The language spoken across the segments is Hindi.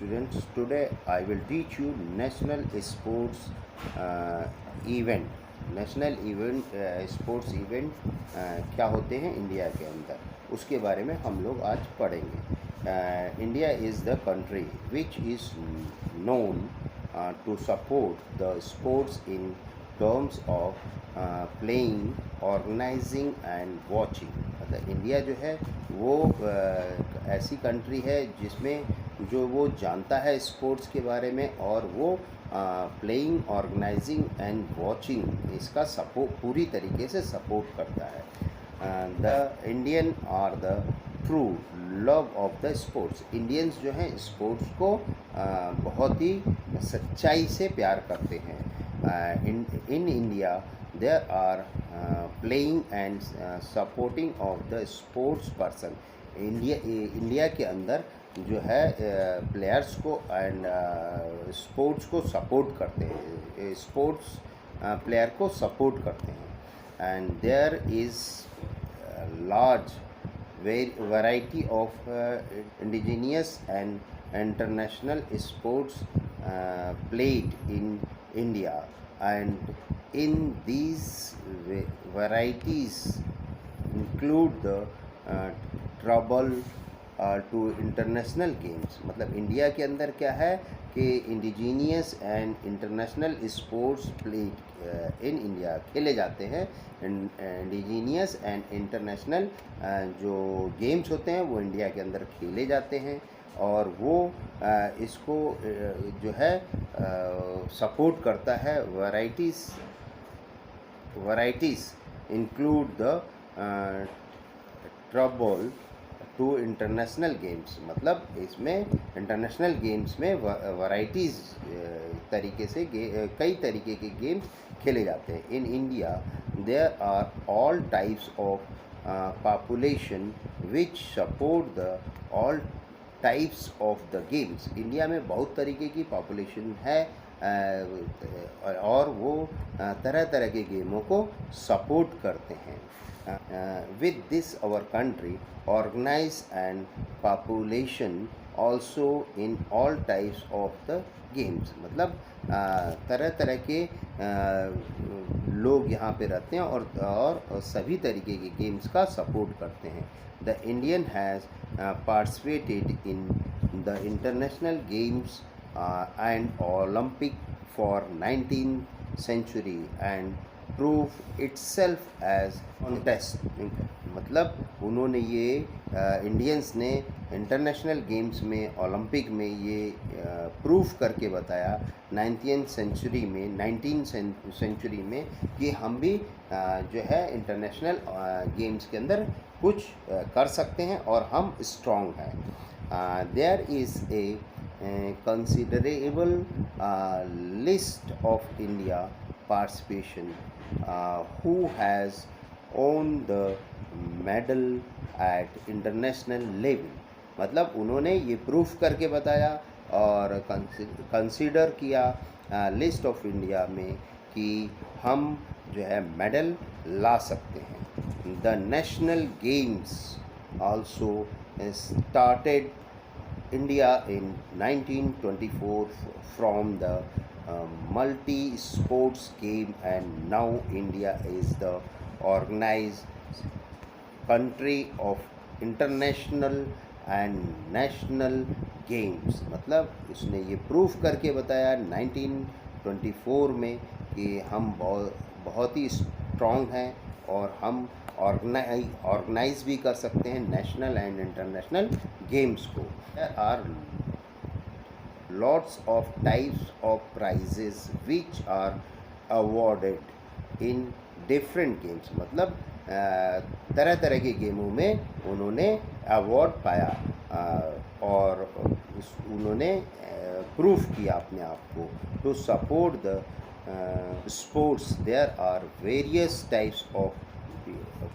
students. Today I will teach you national sports event. National event sports event क्या होते हैं इंडिया के अंदर, उसके बारे में हम लोग आज पढ़ेंगे। India is the country which is known to support the sports in terms of playing, organising and watching. मतलब इंडिया जो है वो ऐसी कंट्री है जिसमें जो वो जानता है स्पोर्ट्स के बारे में, और वो प्लेइंग, ऑर्गेनाइजिंग एंड वॉचिंग इसका सपोर्ट पूरी तरीके से सपोर्ट करता है। The Indian are the true love of the sports. Indians जो हैं स्पोर्ट्स को बहुत ही सच्चाई से प्यार करते हैं। In India there are playing and supporting of the sports person. India के अंदर जो है प्लेयर्स को एंड स्पोर्ट्स को सपोर्ट करते हैं, स्पोर्ट्स प्लेयर को सपोर्ट करते हैं। And there is large variety of indigenous and international sports played in India, and in these varieties include the trouble to international games. मतलब इंडिया के अंदर क्या है कि indigenous and international sports played in India खेले जाते हैं। इंडिजीनियस एंड इंटरनेशनल जो गेम्स होते हैं वो इंडिया के अंदर खेले जाते हैं, और वो इसको जो है सपोर्ट करता है। Varieties include the trouble to international games. मतलब इसमें इंटरनेशनल गेम्स में वैराइटीज़ तरीके से कई तरीके के गेम्स खेले जाते हैं। In India there are all types of population which support the all types of the games. India में बहुत तरीके की पॉपुलेशन है और वो तरह तरह के गेमों को सपोर्ट करते हैं। With this our country organize and population also in all types of the games। मतलब तरह तरह के लोग यहाँ पे रहते हैं और सभी तरीके के गेम्स का सपोर्ट करते हैं। The Indian has participated in the international games and Olympic for 19th century and prove itself as contest। मतलब उन्होंने ये इंडियंस ने इंटरनेशनल गेम्स में, ओलंपिक में ये प्रूव करके बताया 19th सेंचुरी में कि हम भी जो है इंटरनेशनल गेम्स के अंदर कुछ कर सकते हैं और हम स्ट्रॉन्ग हैं। There is a considerable list of India participation who has won the medal at international level। मतलब उन्होंने ये प्रूफ करके बताया और कंसीडर किया लिस्ट ऑफ इंडिया में कि हम जो है मेडल ला सकते हैं। The national games also started India in 1924 from the multi-sports game, and now India is the organized country of international and national games। मतलब उसने ये प्रूफ करके बताया 1924 में कि हम बहुत ही स्ट्रॉन्ग हैं और हम ऑर्गेनाइज भी कर सकते हैं नेशनल एंड इंटरनेशनल गेम्स को। There are lots of types of prizes which are awarded in different games। मतलब तरह तरह के गेमों में उन्होंने अवार्ड पाया और उन्होंने प्रूफ किया अपने आप को। To support the sports there are various types of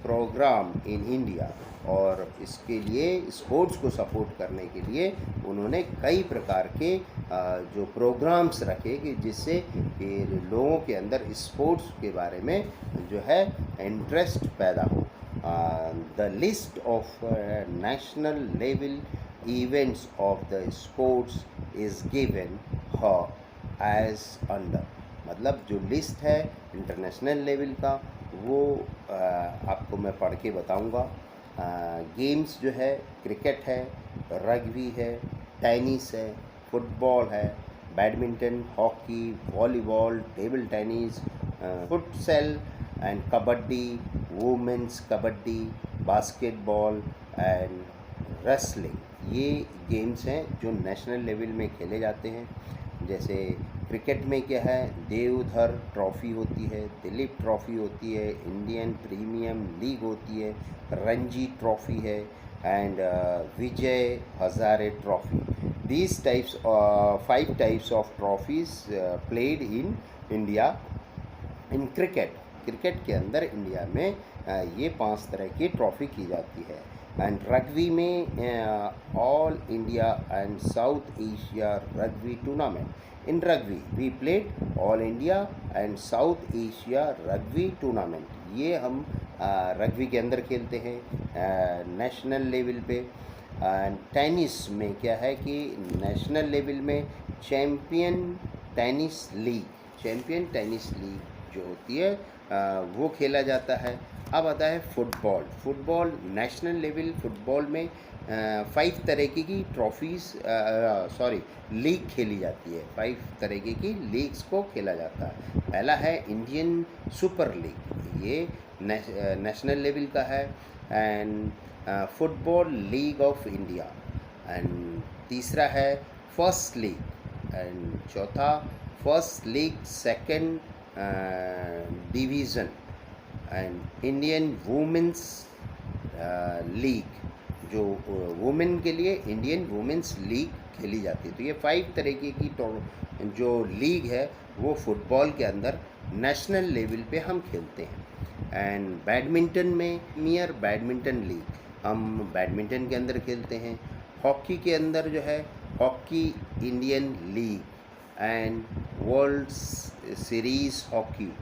program in India. और इसके लिए स्पोर्ट्स को सपोर्ट करने के लिए उन्होंने कई प्रकार के जो प्रोग्राम्स रखे कि जिससे कि लोगों के अंदर स्पोर्ट्स के बारे में जो है इंटरेस्ट पैदा हो। The list of national level events of the sports is given her as under। मतलब जो लिस्ट है इंटरनेशनल लेवल का वो आपको मैं पढ़ के बताऊंगा। गेम्स जो है क्रिकेट है, रग्बी है, टेनिस है, फुटबॉल है, badminton, hockey, volleyball, table tennis, futsal and kabaddi, women's kabaddi, basketball and wrestling. ये गेम्स हैं जो नेशनल लेवल में खेले जाते हैं। जैसे क्रिकेट में क्या है, देवधर ट्रॉफ़ी होती है, दिलीप ट्रॉफ़ी होती है, इंडियन प्रीमियम लीग होती है, रणजी ट्रॉफ़ी है and Vijay Hazare trophy. These types, 5 types of trophies played in India in cricket। Cricket के अंदर इंडिया में ये 5 तरह की ट्रॉफ़ी की जाती है। एंड रग्बी में all India and South Asia rugby tournament. In rugby we played all India and South Asia rugby tournament. ये हम रग्बी के अंदर खेलते हैं नेशनल लेवल पे। टेनिस में क्या है कि नेशनल लेवल में चैम्पियन टेनिस लीग जो होती है वो खेला जाता है। अब आता है फुटबॉल नेशनल लेवल। फुटबॉल में 5 तरीके की लीग खेली जाती है। 5 तरीके की लीग्स को खेला जाता है। पहला है इंडियन सुपर लीग, ये नेशनल लेवल का है। And football league of India. And तीसरा है फर्स्ट लीग। एंड चौथा first league second division. And Indian women's league, जो वुमेन के लिए इंडियन वुमेन्स लीग खेली जाती है। तो ये 5 तरीके की जो लीग है वो फुटबॉल के अंदर नेशनल लेवल पे हम खेलते हैं। एंड बैडमिंटन में प्रीमियर बैडमिंटन लीग, हम बैडमिंटन के अंदर खेलते हैं। हॉकी के अंदर जो है hockey Indian league and world series hockey.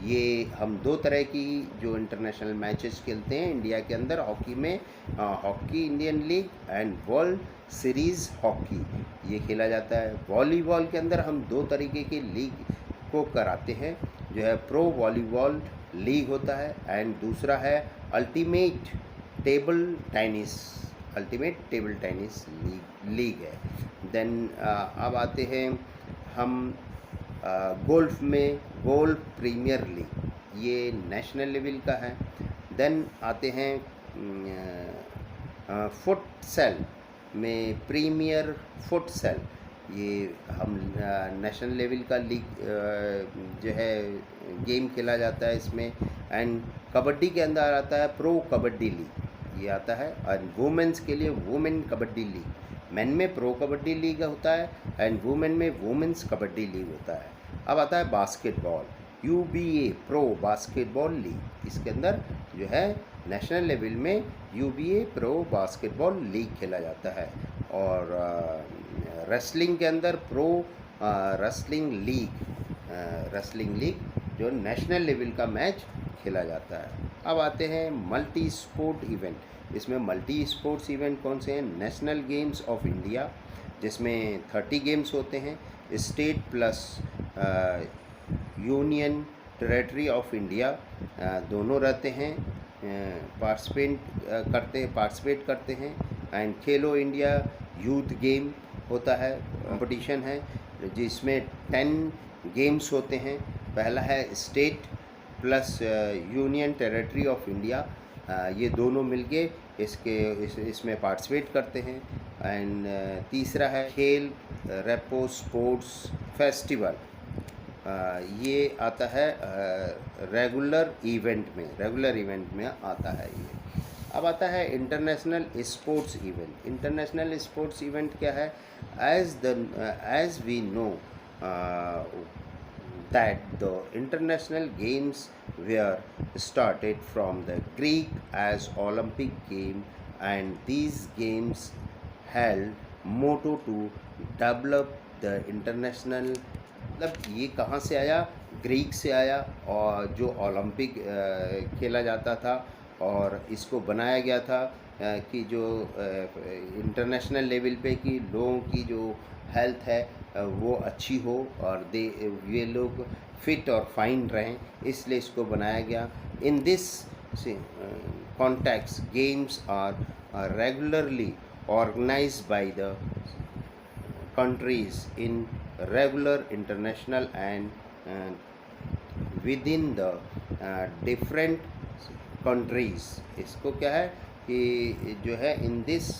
ये हम 2 तरह की जो इंटरनेशनल मैचेस खेलते हैं इंडिया के अंदर हॉकी में, hockey Indian league and world series hockey ये खेला जाता है। वॉलीबॉल के अंदर हम 2 तरीके की लीग को कराते हैं, जो है प्रो वॉलीबॉल लीग होता है एंड दूसरा है अल्टीमेट टेबल टेनिस लीग है। देन अब आते हैं हम गोल्फ में गोल्फ प्रीमियर लीग, ये नेशनल लेवल का है। देन आते हैं फुटसेल में प्रीमियर फुटसेल, ये हम नेशनल लेवल का लीग जो है गेम खेला जाता है इसमें। एंड कबड्डी के अंदर आता है प्रो कबड्डी लीग, ये आता है। और वुमेन्स के लिए वुमेन कबड्डी लीग, मेन में प्रो कबड्डी लीग होता है एंड वुमेन में वुमेन्स कबड्डी लीग होता है। अब आता है basketball, UBA pro basketball league. इसके अंदर जो है नेशनल लेवल में UBA प्रो बास्केटबॉल लीग खेला जाता है। और रेसलिंग के अंदर प्रो रेसलिंग लीग जो नेशनल लेवल का मैच खेला जाता है। अब आते हैं मल्टी स्पोर्ट इवेंट। इसमें मल्टी स्पोर्ट्स इवेंट कौन से हैं? नेशनल गेम्स ऑफ इंडिया, जिसमें 30 गेम्स होते हैं। State plus union territory of India दोनों रहते हैं, पार्टिसिपेट करते हैं। And Khelo India youth game होता है, कंपटीशन है जिसमें 10 गेम्स होते हैं। पहला है state plus union territory of India, ये दोनों मिलके इसमें पार्टिसिपेट करते हैं। एंड तीसरा है खेल रेपो स्पोर्ट्स फेस्टिवल, ये आता है रेगुलर इवेंट में आता है ये। अब आता है international sports event. International sports event क्या है? As we know that the international games were started from the Greek as Olympic game, and these games held motto to develop the international। मतलब ये कहाँ से आया? ग्रीक से आया, और जो ओलंपिक खेला जाता था और इसको बनाया गया था कि जो इंटरनेशनल लेवल पे कि लोगों की जो हेल्थ है वो अच्छी हो और ये लोग फिट और फाइन रहें, इसलिए इसको बनाया गया। In this context, games are regularly organized by the countries in regular international and uh, within the different countries। इसको क्या है कि जो है in this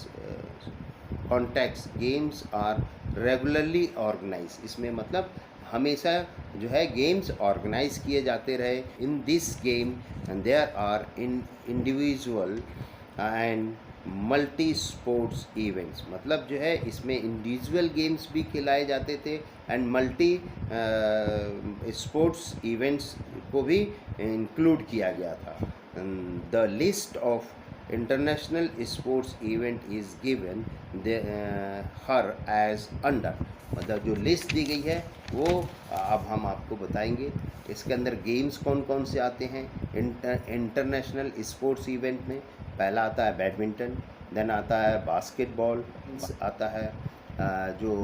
context games are regularly organise, इसमें मतलब हमेशा जो है गेम्स ऑर्गेनाइज किए जाते रहे। In this game there are individual and multi sports events, मतलब जो है इसमें इंडिविजुअल गेम्स भी खिलाए जाते थे एंड मल्टी स्पोर्ट्स इवेंट्स को भी इंक्लूड किया गया था। The list of international sports event is given here as under, मतलब जो लिस्ट दी गई है वो अब हम आपको बताएंगे। इसके अंदर गेम्स कौन कौन से आते हैं इंटरनेशनल स्पोर्ट्स इवेंट में। पहला आता है बैडमिंटन, देन आता है बास्केटबॉल, आता है जो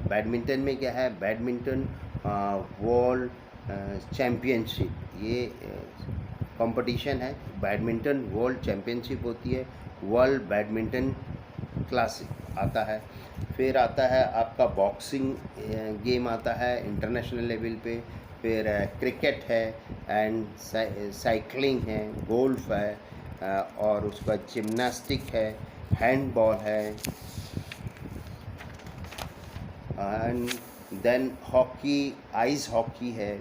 बैडमिंटन में क्या है, बैडमिंटन वर्ल्ड चैम्पियनशिप, ये कंपटीशन है। बैडमिंटन वर्ल्ड चैम्पियनशिप होती है, वर्ल्ड बैडमिंटन क्लासिक आता है। फिर आता है आपका बॉक्सिंग गेम आता है इंटरनेशनल लेवल पे। फिर क्रिकेट है एंड साइकिलिंग है, गोल्फ है और उसका जिम्नास्टिक है, हैंडबॉल है and then hockey, ice hockey है।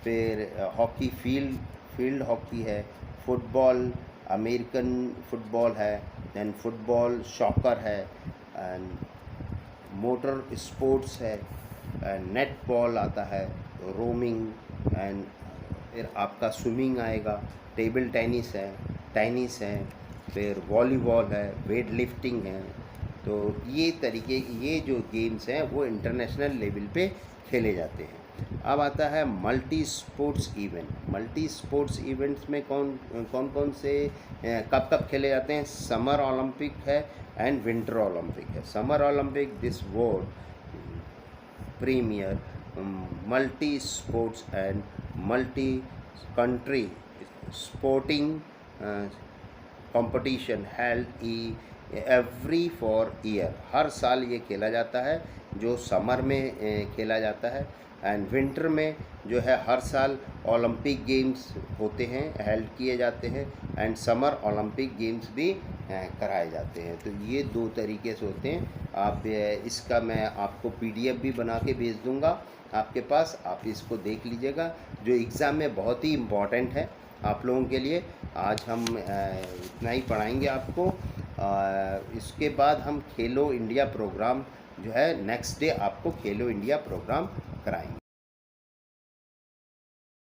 फिर हॉकी फील्ड हॉकी है, फुटबॉल अमेरिकन फुटबॉल है, देन फुटबॉल सॉकर है एंड मोटर स्पोर्ट्स है, नेट बॉल आता है, रोमिंग एंड फिर आपका स्विमिंग आएगा, टेबल टेनिस है, फिर वॉलीबॉल है, वेट लिफ्टिंग है। तो ये जो गेम्स हैं वो इंटरनेशनल लेवल पे खेले जाते हैं। अब आता है multi sports event. Multi sports events में कौन से कब कब खेले जाते हैं? समर ओलंपिक है एंड विंटर ओलंपिक है। Summer Olympic this world premier multi sports and multi country sporting competition held every four year, हर साल ये खेला जाता है, जो समर में खेला जाता है एंड विंटर में जो है हर साल ओलंपिक गेम्स होते हैं, हेल्ड किए जाते हैं एंड समर ओलंपिक गेम्स भी कराए जाते हैं। तो ये दो तरीके से होते हैं। आप इसका मैं आपको PDF भी बना के भेज दूँगा आपके पास, आप इसको देख लीजिएगा, जो एग्ज़ाम में बहुत ही इम्पॉर्टेंट है आप लोगों के लिए। आज हम इतना ही पढ़ाएंगे आपको। इसके बाद हम खेलो इंडिया प्रोग्राम जो है नेक्स्ट डे आपको खेलो इंडिया प्रोग्राम कराएंगे।